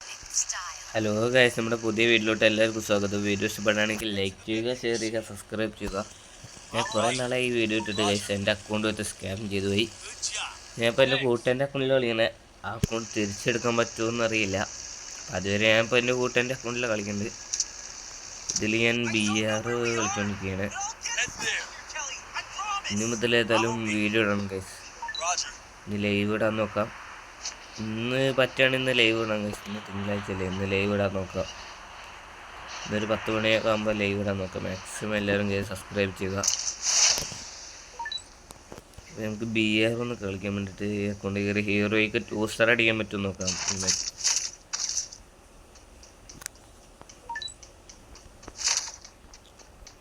Hello guys, നമ്മുടെ പുതിയ വീഡിയോയിലോട്ട് എല്ലാവർക്കും സ്വാഗതം. വീഡിയോ ഇഷ്ടപ്പെടുകയാണെങ്കിൽ ലൈക്ക് ചെയ്യുക, ഷെയർ ചെയ്യുക, സബ്സ്ക്രൈബ് ചെയ്യുക. ഞാൻ കുറേ നാളായി ഈ വീഡിയോ ഇട്ടിട്ട് ഗൈസ്. എൻ്റെ അക്കൗണ്ട് വെച്ച് സ്കാം ചെയ്തു പോയി. ഞാനിപ്പോൾ എൻ്റെ കൂട്ടുകാരൻ്റെ അക്കൗണ്ടിൽ കളിക്കുന്നത്. ആ അക്കൗണ്ട് തിരിച്ചെടുക്കാൻ പറ്റുമോ അറിയില്ല. അതുവരെ ഞാനിപ്പോൾ എൻ്റെ കൂട്ടുകാരൻ്റെ അക്കൗണ്ടിലാണ് കളിക്കുന്നത്. ഇതിൽ ഞാൻ BR കളിച്ചുകൊണ്ടിരിക്കുകയാണ്. ഇനി മുതൽ ഏതായാലും വീഡിയോ ഇടണം ഗൈസ്. ഇനി ലൈവ് ഇടാൻ നോക്കാം. ഇന്ന് പറ്റുകയാണെങ്കിൽ ഇന്ന് ലൈവ് ഇടാം ഗൈസ്. ഇന്ന് തിങ്കളാഴ്ചയല്ലേ, ഇന്ന് ലൈവ് ഇടാൻ നോക്കാം. ഇന്നൊരു 10 മണിയൊക്കെ ആകുമ്പോൾ ലൈവ് ഇടാൻ നോക്കാം. മാക്സിമം എല്ലാവരും സബ്സ്ക്രൈബ് ചെയ്യുക. നമുക്ക് BR ഒന്ന് കളിക്കാൻ വേണ്ടിയിട്ട് അക്കൗണ്ട് കയറി ഹീറോയ്ക്ക് 2 സ്റ്റാർ അടിക്കാൻ പറ്റും നോക്കാം.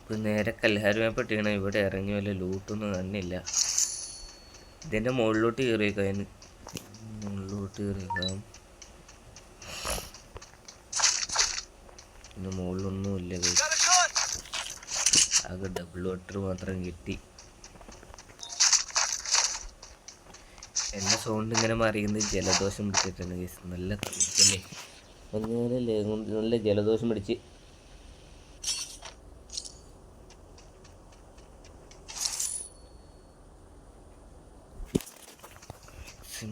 ഇപ്പം നേരെ കല്ലാരുമായി പെട്ടിയാണ്. ഇവിടെ ഇറങ്ങി വല്ല ലൂട്ടൊന്നും കാണില്ല. ഇതിൻ്റെ മുകളിലോട്ട് കയറിയേക്കാം. പിന്നെ മുകളിലൊന്നുമില്ല. ആകെ ഡബിൾ വാട്ടർ മാത്രം കിട്ടി. എന്നെ സൗണ്ട് ഇങ്ങനെ മാറിയുന്നത് ജലദോഷം പിടിച്ചിട്ടാണ് കേസ്. നല്ല തണുപ്പല്ലേ, അങ്ങനെയല്ലേ, നല്ല ജലദോഷം പിടിച്ച്.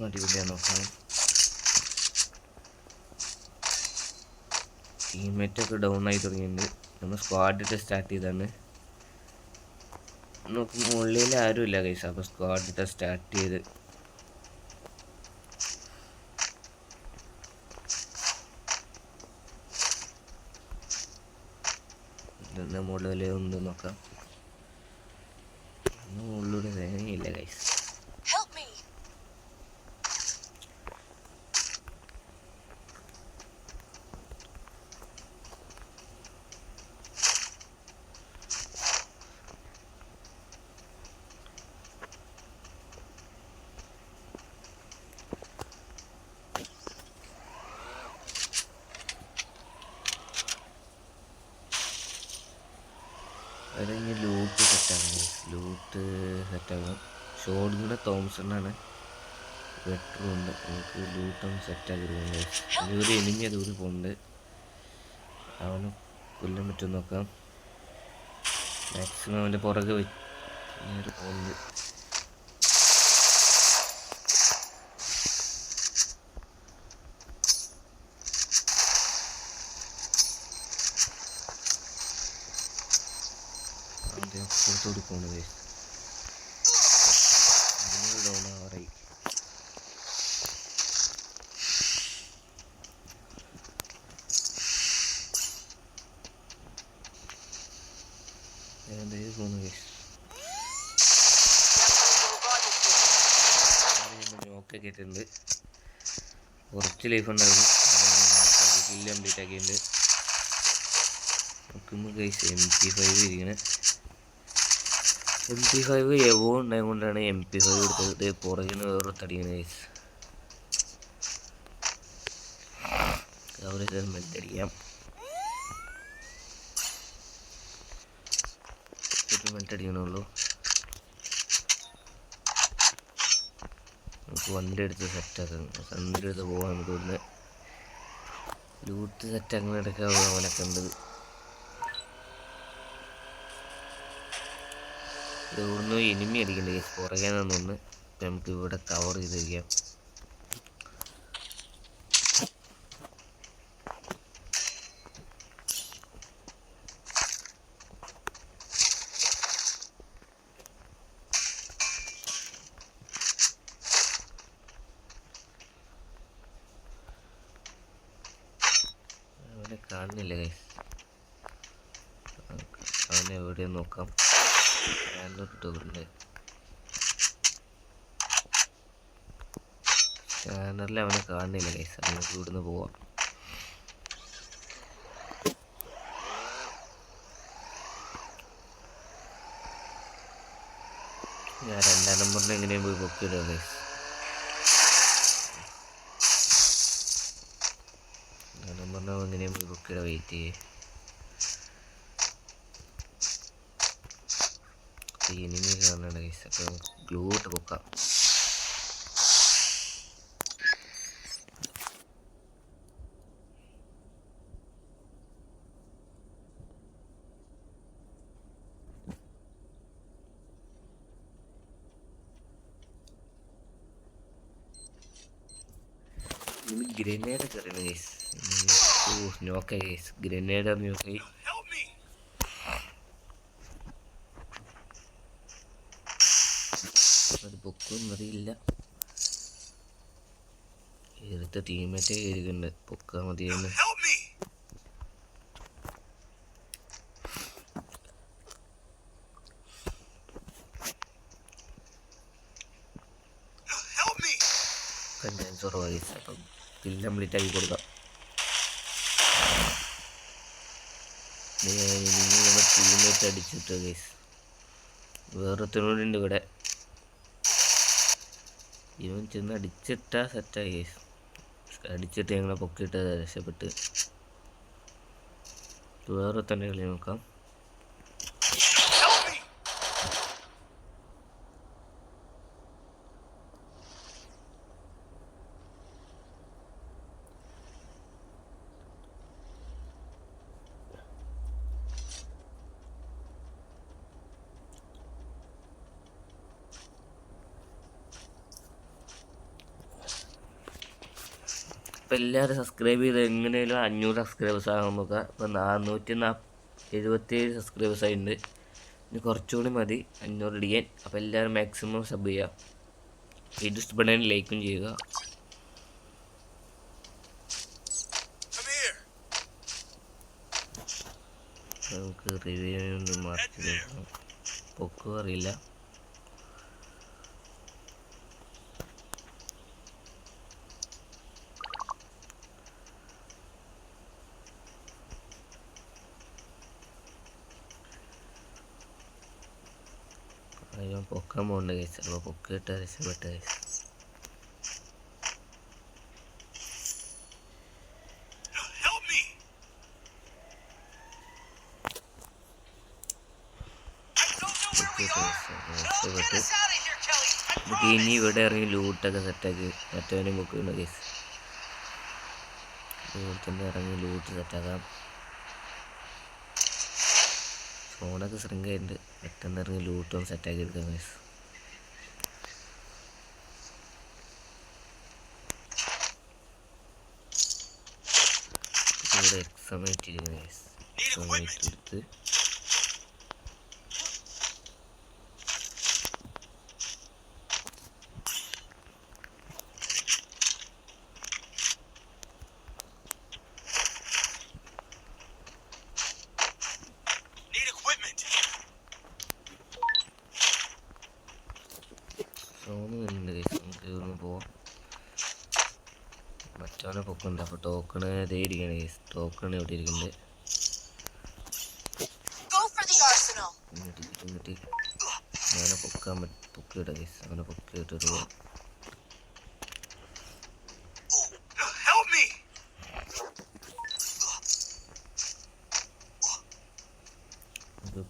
അടിപൊളിയാണ് നോക്കാം. ടീമേറ്റൊക്കെ ഡൗൺ ആയി തുടങ്ങിയിട്ടുണ്ട്. നമ്മൾ സ്ക്വാഡിട്ട് സ്റ്റാർട്ട് ചെയ്താണ്. നമുക്ക് മുകളിൽ ആരുമില്ല കൈസ. അപ്പോൾ സ്ക്വാഡിട്ട് സ്റ്റാർട്ട് ചെയ്ത് മുകളിൽ ഉണ്ട് നോക്കാം. മുകളിലൂടെ വേഗമില്ല കൈസ്. അതിന് ലൂട്ട് സെറ്റാകാം. ഷോട്ട്ഗൺ തോംസണാണ്. വെട്ടറുണ്ട്. നമുക്ക് ലൂട്ടൊന്ന് സെറ്റാക്കി എടുക്കാം. ഒരു എനിമി അതുകൂടി പോകുന്നുണ്ട്. അവന് കൊല്ലാൻ പറ്റുമെന്ന് നോക്കാം. മാക്സിമം അവൻ്റെ പുറകെ വെച്ച് പോകുന്നുണ്ട്. പുറത്തോട്ട് പോകുന്നത് ഡൗൺ ആവാറായി. നോക്കൊക്കെ ഇട്ടുണ്ട്. കുറച്ച് ലൈഫ് ഉണ്ടായിരുന്നു. കില്ല് കംപ്ലീറ്റ് ആക്കിയിട്ടുണ്ട്. നോക്കുമ്പോൾ ഗൈസ് MP5 ഇരിക്കണേ. MP5 എവോ ഉണ്ടായതുകൊണ്ടാണ് MP5 എടുത്തത്. പുറകിൽ നിന്ന് വേറെ തടിയാണ് ഗൈസ്. അവിടെ മെൽറ്റടിക്കാം. മെൽറ്റടിക്കണുള്ളൂ. നമുക്ക് വണ്ടി എടുത്ത് സെറ്റാക്കാം. വണ്ടി എടുത്ത് പോകാൻ നമുക്ക് ഇവിടുന്ന് ലൂട്ട് സെറ്റാക്കാൻ എടുക്കാനുള്ള അവനൊക്കെ ഉണ്ട്. ഇവിടുന്ന് എനിമി അടിക്കണ്ട കേസ്. പുറകെ നിന്നൊന്ന് നമുക്ക് ഇവിടെ കവർ ചെയ്തിരിക്കാം. അവനെ കാണുന്നില്ല കേസ്. അവനെ എവിടെയും നോക്കാം. സ്കാനറിൽ അവനെ കാണുന്നില്ല ഗൈസ്. നമുക്ക് ഇവിടുന്ന് പോവാം. ഞാൻ 2-ാം നമ്പറിന് എങ്ങനെയും പോയി ബുക്ക് ചെയ്തോ ഗൈസ്. 2-ാം നമ്പറിന് എങ്ങനെയും പോയി ബുക്ക് ചെയ്താൽ വെയിറ്റ് ചെയ്യേ. എനിമി കാണുന്നുണ്ട് ഗൈസ്. അപ്പോൾ നമുക്ക് ഗ്ലൂ ഇട്ട് പൊക്കാം. ഗ്രനേഡൊക്കെ അറിയണം ഗൈസ്. നോക്കാം ഗൈസ്, ഗ്രനേഡ് നോക്കി. അത് പൊക്കൊന്നും അറിയില്ല. ഏതൊക്കെ ടീമേറ്റേ കയറിയിട്ടുണ്ട്, പൊക്കാൻ മതിയായിരുന്നു. കണ്ടൻസർ വൈസ് അപ്പം കില്ല് കംപ്ലീറ്റ് ആക്കി കൊടുക്കാം. ടീമേറ്റ് അടിച്ചിട്ട് ഗൈസ് വേറൊരുത്തനോടുണ്ട് ഇവിടെ. ഇവൻ ചെന്ന് അടിച്ചിട്ടാ സെറ്റായി ഗൈസ്. അടിച്ചിട്ട് ഞങ്ങളെ പൊക്കിയിട്ട് രക്ഷപ്പെട്ട്. വേറൊരുത്തൻ്റെ കളി നോക്കാം. അപ്പോൾ എല്ലാവരും സബ്സ്ക്രൈബ് ചെയ്ത് എങ്ങനെയും 500 സബ്സ്ക്രൈബേഴ്സ് ആകാൻ നോക്കുക. ഇപ്പോൾ 477 സബ്സ്ക്രൈബേഴ്സ് ആയിട്ടുണ്ട്. ഇനി കുറച്ചുകൂടി മതി 500 അടിക്കാൻ. അപ്പോൾ എല്ലാവരും മാക്സിമം സബ് ചെയ്യുക. വീഡിയോ ഇഷ്ടപ്പെടാൻ ലൈക്കും ചെയ്യുക. നമുക്ക് റിവ്യൂ ഒന്നും മാറ്റി പൊക്കും അറിയില്ല. അയ്യോ പൊക്കാൻ പോകണ്ട കേസ്. അപ്പോൾ പൊക്കിയിട്ട് രക്ഷപ്പെട്ട കേസ്. രക്ഷപ്പെട്ട് നമുക്ക് ഇനി ഇവിടെ ഇറങ്ങി ലൂട്ടൊക്കെ സെറ്റാക്കി മറ്റവനും പൊക്കുന്ന കേസ്. ഇവിടെ തന്നെ ഇറങ്ങി ലൂട്ട് സെറ്റാക്കാം. ഫോണൊക്കെ ശൃംഗമുണ്ട്. പെട്ടെന്ന് ഇറങ്ങി ലൂട്ടും സെറ്റാക്കി എടുക്കാം ഗൈസ്. ഇവിടെ എക്സാമേറ്റ് ചെയ്യുന്നത് ഗൈസ്. എക്സാമേറ്റ് എടുത്ത് നമുക്ക് പോവാം. മറ്റവനെ പൊക്കുന്നുണ്ട്. അപ്പോൾ ടോക്കണ് ഇതേ ഇരിക്കണ കേസ്. ടോക്കണ് ഇവിടെ ഇരിക്കുന്നുണ്ട്. എന്നിട്ട് അവനെ പൊക്കിയിട്ട കേസ്. അവനെ പൊക്കിയിട്ടിട്ട് പോവാം.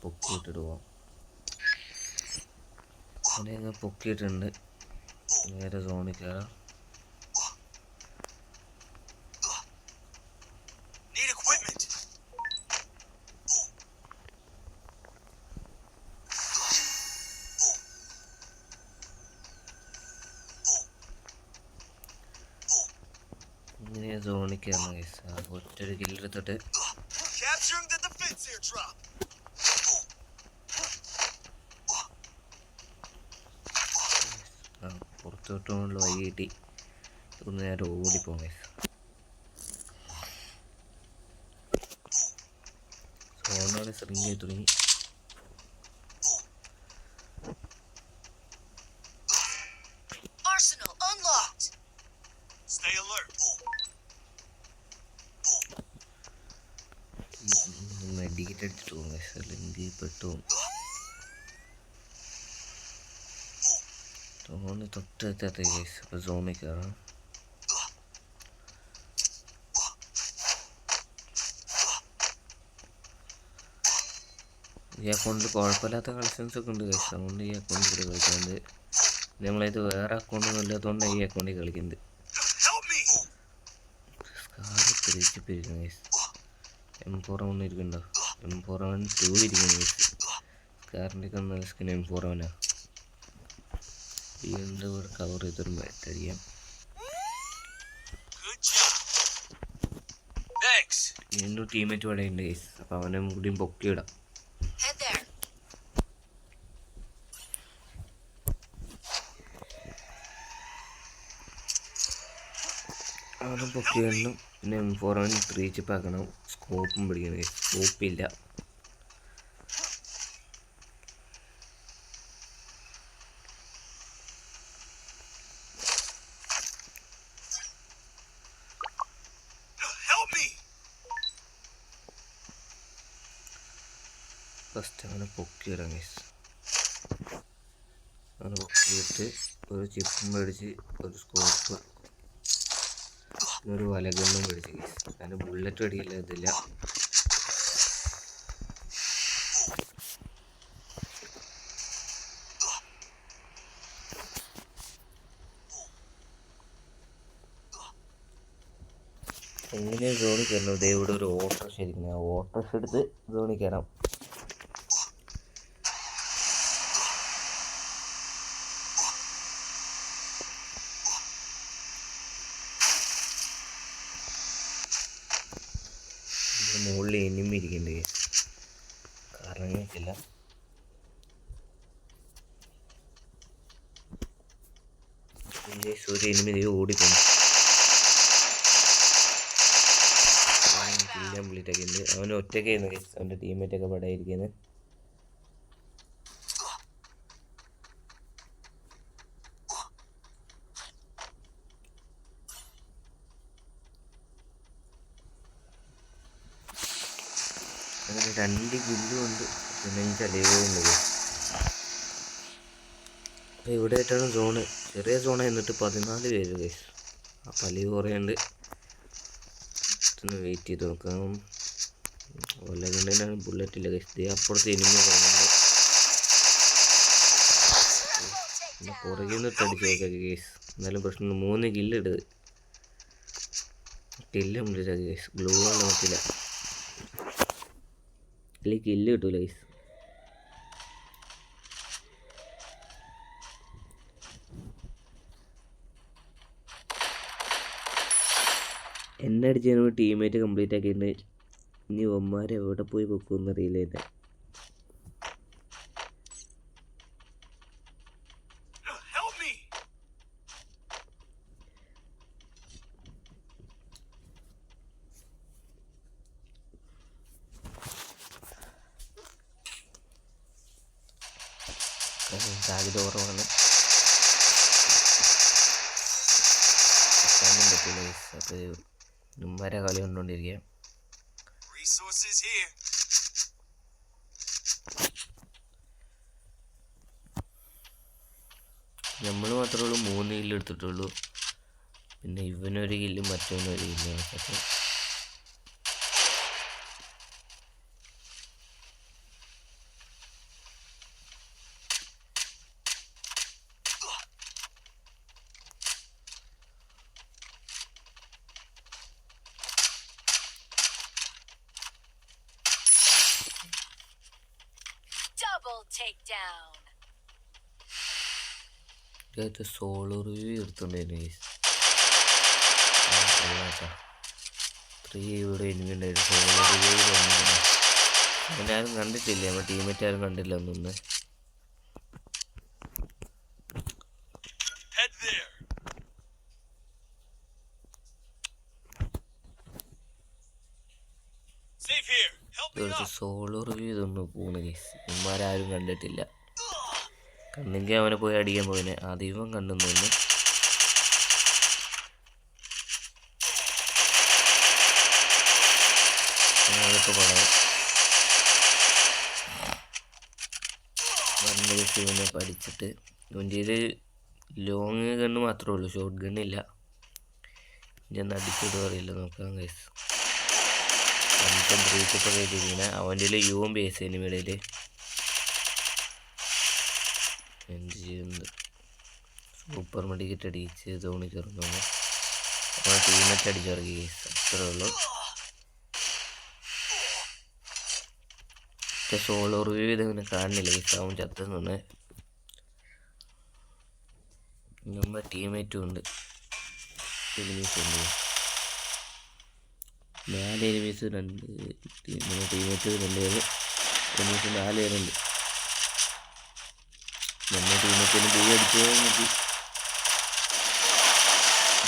പൊക്കിയിട്ടിട്ട് പോവാം. അവനെ പൊക്കിയിട്ടുണ്ട്. നേരെ സോണിൽ കയറാം. ഇങ്ങനെ സോണിൽ കയറണം കേസ്. ഒറ്റൊരു കില്ലെടുത്തിട്ട് പുറത്തോട്ടുള്ള വഴി കിട്ടി. ഒന്ന് നേരെ ഓടിപ്പോകും ഗൈസ്. സോണാണ് സ്ട്രിങ് ചെയ്ത് തുടങ്ങി. മെഡിക്കേറ്റ് അടിച്ചിട്ട് പോകും ഗൈസ്, അല്ലെങ്കിൽ പെട്ടുപോകും. Zone തൊട്ടെത്താത്ത case. അപ്പോൾ സോണിൽ കയറാം. ഈ അക്കൗണ്ടിൽ കുഴപ്പമില്ലാത്ത കളക്ഷൻസ് ഒക്കെ ഉണ്ട് കേസ്. അതുകൊണ്ട് ഈ അക്കൗണ്ടിൽ കൂടി കളിക്കുന്നത്. നമ്മളത് വേറെ അക്കൗണ്ടൊന്നും ഇല്ലാത്തതുകൊണ്ടാണ് ഈ അക്കൗണ്ടിൽ കളിക്കുന്നത്. Scar തിരിച്ചിപ്പിരിക്കുന്നു case. M4 ഇരിക്കുന്നുണ്ടോ? M4 2 ഇരിക്കുന്നു കേസ്. സ്കാറിൻ്റെ ഒക്കെ നല്ല സ്കിൻ M4 വീണ്ടും ഇവിടെ കവർ ചെയ്തൊരു മാറ്റടിക്കാം. വീണ്ടും ടീമേറ്റ് ഇവിടെ ഉണ്ട് ഗൈസ്. അപ്പോൾ അവനെ കൂടിയും പൊക്കിയിടാം. അവനും പൊക്കിയിടണം. പിന്നെ M4 അവൻ 3 ചിപ്പ് ആക്കണം. സ്കോപ്പും പിടിക്കണം ഗൈസ്. സ്കോപ്പില്ല. ഫസ്റ്റ് അവനെ പൊക്കിയിടാം ഗൈസ്. അവനെ പൊക്കിയിട്ട് ഒരു ചിപ്പും മേടിച്ച് ഒരു സ്കോപ്പ് ഒരു വലഗണ്ണും മേടിച്ച് ഗൈസ്. അതിന് ബുള്ളറ്റ് അടിയില്ല ഇതില്ല. എങ്ങനെ സോണിൽ കയറണം? ഇവിടെ ഒരു ഓട്ടോറിക്ഷ ഇരിക്കുന്നത്. ആ ഓട്ടോറിക്ഷ എടുത്ത് സോണിൽ കയറാം. മുകളിൽ എനിമി ഇരിക്കുന്നുണ്ട്. കറങ്ങിയിട്ടില്ല. ഒരു എനിമി ഓടിക്കുന്നു. കംപ്ലീറ്റ് ആക്കിയിട്ടുണ്ട്. അവൻ ഒറ്റയ്ക്കായിരുന്നു ഗൈസ്. അവൻ്റെ ടീമേറ്റൊക്കെ പടയിരിക്കുന്നത്. അങ്ങനെ 2 കില്ലും ഉണ്ട്. 15 അലവുണ്ട്. അപ്പോൾ ഇവിടെ ആയിട്ടാണ് സോണ്. ചെറിയ സോണ എന്നിട്ട് 14 പേര് ഗൈസ്. അപ്പോൾ അലവ് കുറേ ഉണ്ട്. ഒന്ന് വെയിറ്റ് ചെയ്ത് നോക്കാം. വല്ലതുകൊണ്ടാണ് ബുള്ളറ്റില്ല ഗൈസ്. അപ്പുറത്ത് എനിമി പറയുന്നുണ്ട്. പിന്നെ പുറകിൽ നിന്ന് ഇട്ടടിച്ച് നോക്കാം ഗൈസ്. എന്നാലും പ്രശ്നം 3 കില്ല് ഇട്ടത്. കില്ല് കംപ്ലീറ്റ് ആക്കി ഗൈസ്. ഗ്ലൂ ആണ് നോക്കില്ല. അല്ലെങ്കിൽ കില്ല് കിട്ടൂല ഗൈസ്. എന്നെ അടിച്ച് നമ്മൾ ടീമേറ്റ് കംപ്ലീറ്റ് ആക്കിയിട്ടുണ്ട്. ഇനി ഒന്മാരെ എവിടെ പോയി പൊക്കുമെന്ന് അറിയില്ല. എൻ്റെ സാധ്യത കുറവാണ്. പറ്റില്ല ഗൈസ്. അപ്പോൾ ഉമ്മാരെ കളി കണ്ടുകൊണ്ടിരിക്കുക. നമ്മൾ മാത്രമേ ഉള്ളൂ 3 കില്ല് എടുത്തിട്ടുള്ളൂ. പിന്നെ ഇവനൊരു കില്ലും മറ്റവനൊരു കില്ലും. പക്ഷേ ഇതിനകത്ത് സോളോ റിവ്യൂ എടുത്തുണ്ടായിരുന്നു ഗൈസ്. 3 ഇവിടെ എനിമി ഉണ്ടായിരുന്നു. സോളോ റിവ്യൂ തോന്നുന്നു. അങ്ങനെ ആരും കണ്ടിട്ടില്ല. നമ്മുടെ ടീമേറ്റ് ആരും കണ്ടില്ല ഒന്നൊന്ന്. സോളോ റിവ്യൂ ഇതൊന്ന് പോണ് ഗൈസ്. ഇവന്മാരാരും കണ്ടിട്ടില്ല. കണ്ടെങ്കിൽ അവനെ പോയി അടിക്കാൻ പോയിനെ. ആദ്യം കണ്ടെന്ന് തോന്നുന്നു. അതൊക്കെ പറയാം. ഇവനെ പഠിച്ചിട്ട് ഇവൻ്റെ ലോങ് ഗണ്ണ് മാത്രമേ ഉള്ളൂ. ഷോർട്ട് ഗണ്ണില്ല. ഞാൻ അടിച്ചിട്ട് പറയില്ല. നോക്കാം ഗൈസ്. ബ്രീച്ചൊക്കെ കയറ്റിയിരിക്കുന്നത്. അവൻ്റെ യുവും ബേസ് എനിമിടയിൽ എന്ത് ചെയ്യുന്നത്. സൂപ്പർ മെഡിക്കറ്റ് അടിച്ച് തോണി കയറുന്നു. അവൻ ടീമറ്റ് അടിച്ചിറങ്ങി ഗൈസ്. അത്രേ ഉള്ളൂ. പക്ഷെ സോളോ റിവ്യൂ ഇതങ്ങനെ കാണുന്നില്ല ഗൈസ്. അവൻ ചത്തുന്നുണ്ട്. നമ്മുടെ ടീമേറ്റും ഉണ്ട്. എനിമീസ് ഉണ്ട്. 4 എനിമീസ് 2 ടീമേറ്റ് 2 പേര് എനിമീസ് 4 പേരുണ്ട്. നമ്മുടെ ടീമേറ്റിന് ബി അടിച്ചു മതി.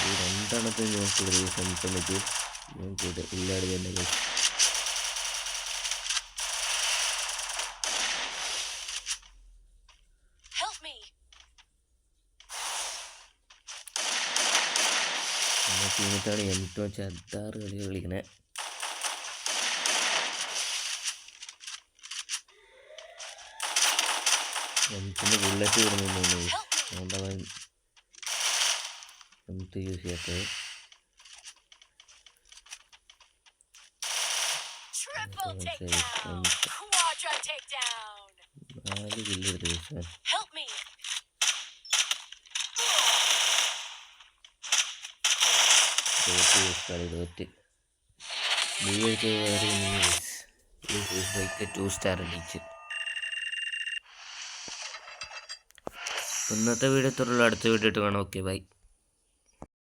ഈ 2 നോക്കിയത് സംസമിച്ച് നോക്കിയത് ഇല്ലാതെ തന്നെ. നമ്മുടെ ടീമേറ്റാണ് M2 16 കളി കളിക്കണേ. M2 ബുള്ളറ്റ് വരുന്നുണ്ട്. അതുകൊണ്ടവൻ M2 യൂസ് ചെയ്യാത്തത്. 4 കില്ല് എടുത്ത് വെച്ചാൽ തോറ്റ്. ബൈക്ക് 2 സ്റ്റാർ അടിച്ച്. ഇന്നത്തെ വീഡിയോ ഇത്രയുള്ളൂ. അടുത്ത വീഡിയോ ഇട്ട് കാണാം. Okay bye.